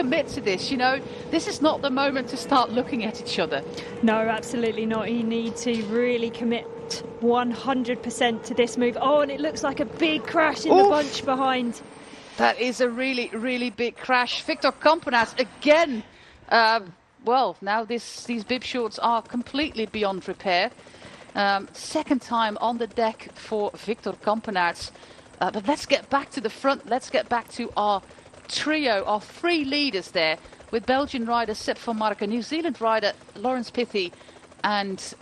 commit to this. You know, this is not the moment to start looking at each other. No, absolutely not. You need to really commit 100% to this move. Oh, and it looks like a big crash in the bunch behind. That is a really, really big crash. Victor Kampenaerts again. Well, now these bib shorts are completely beyond repair. Second time on the deck for Victor Kampenaerts. But let's get back to the front. Let's get back to our trio, our three leaders there, with Belgian rider Sepp van Marken, New Zealand rider Laurens Pithy, and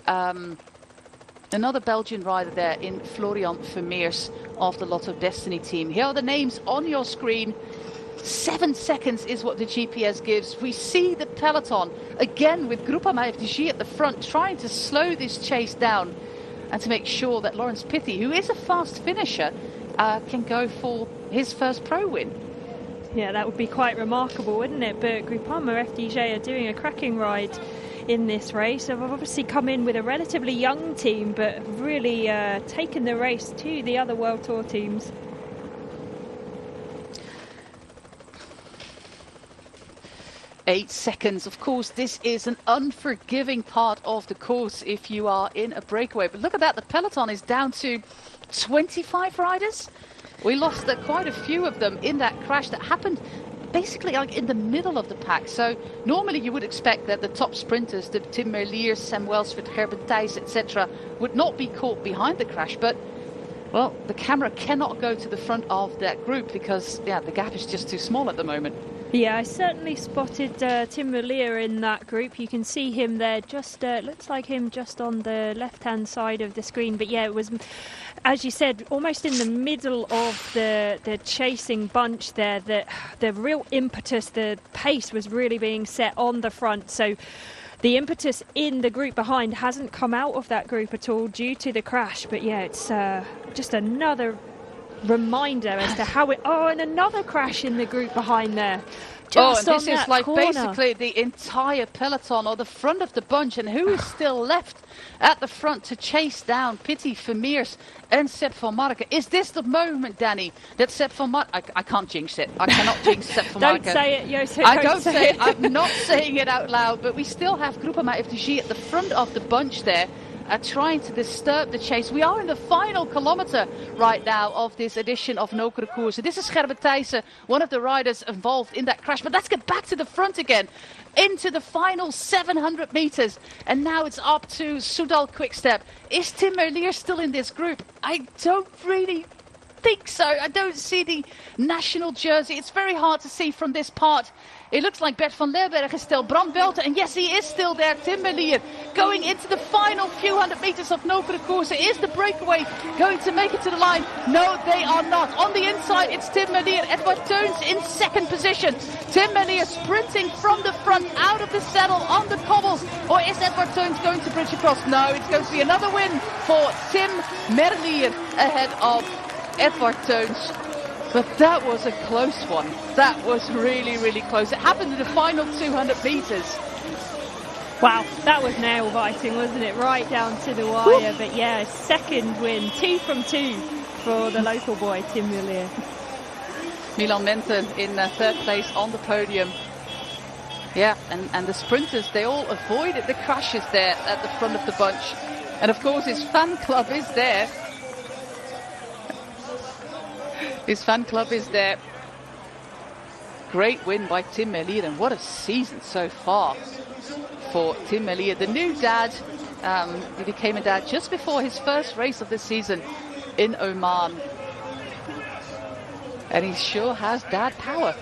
another Belgian rider there in Florian Vermeers of the Lotto Destiny team. Here are the names on your screen. 7 seconds is what the GPS gives. We see the peloton again with Groupama FDG at the front, trying to slow this chase down and to make sure that Laurens Pithy, who is a fast finisher, can go for his first pro win. Yeah, that would be quite remarkable, wouldn't it? But Groupama FDG are doing a cracking ride in this race. They've obviously come in with a relatively young team, but really taken the race to the other World Tour teams. Eight seconds. Of course, this is an unforgiving part of the course if you are in a breakaway. But look at that, the peloton is down to 25 riders. We lost quite a few of them in that crash that happened basically like in the middle of the pack. So normally you would expect that the top sprinters, the Tim Merlier, Sam Welsford, Gerben Thijs, etc., would not be caught behind the crash. But, well, the camera cannot go to the front of that group because, yeah, the gap is just too small at the moment. Yeah, I certainly spotted Tim Merlier in that group. You can see him there, just looks like him just on the left-hand side of the screen. But yeah, it was, as you said, almost in the middle of the chasing bunch there. The real impetus, the pace was really being set on the front. So the impetus in the group behind hasn't come out of that group at all due to the crash. But yeah, it's just another reminder as to how it. Oh, and another crash in the group behind there. Just and this is like corner. basically the entire peloton or the front of the bunch, and who is still left at the front to chase down Pithy, Vermeers and Sepp van Marken? Is this the moment, Danny, that Sepp van Marken... I can't jinx it. I cannot jinx Sepp van Marken. Don't say it, Joost. I don't say it. I'm not saying it out loud, but we still have Groupama FDG at the front of the bunch there, trying to disturb the chase. We are in the final kilometer right now of this edition of Nokere Koerse. This is Gerben Thijs, one of the riders involved in that crash. But let's get back to the front again, into the final 700 meters. And now it's up to Soudal Quickstep. Is Tim Merlier still in this group? I don't really think so. I don't see the national jersey. It's very hard to see from this part. It looks like Bert van Leeuwenberg is still, Bram Belter, and yes, he is still there. Tim Merlier going into the final few hundred meters of Nokere Koerse. Is the breakaway going to make it to the line? No, they are not. On the inside, it's Tim Merlier. Edward Teuns in second position. Tim Merlier sprinting from the front, out of the saddle, on the cobbles. Or is Edward Teuns going to bridge across? No, it's going to be another win for Tim Merlier ahead of Edward Teuns. But that was a close one. That was really, really close. It happened in the final 200 meters. Wow, that was nail-biting, wasn't it? Right down to the wire. But yeah, second win, 2 from 2 for the local boy, Tim Merlier. Milan Menten in third place on the podium. Yeah, and the sprinters, they all avoided the crashes there at the front of the bunch. And of course, his fan club is there. His fan club is there. Great win by Tim Merlier, and what a season so far for Tim Merlier. The new dad, he became a dad just before his first race of the season in Oman. And he sure has dad power.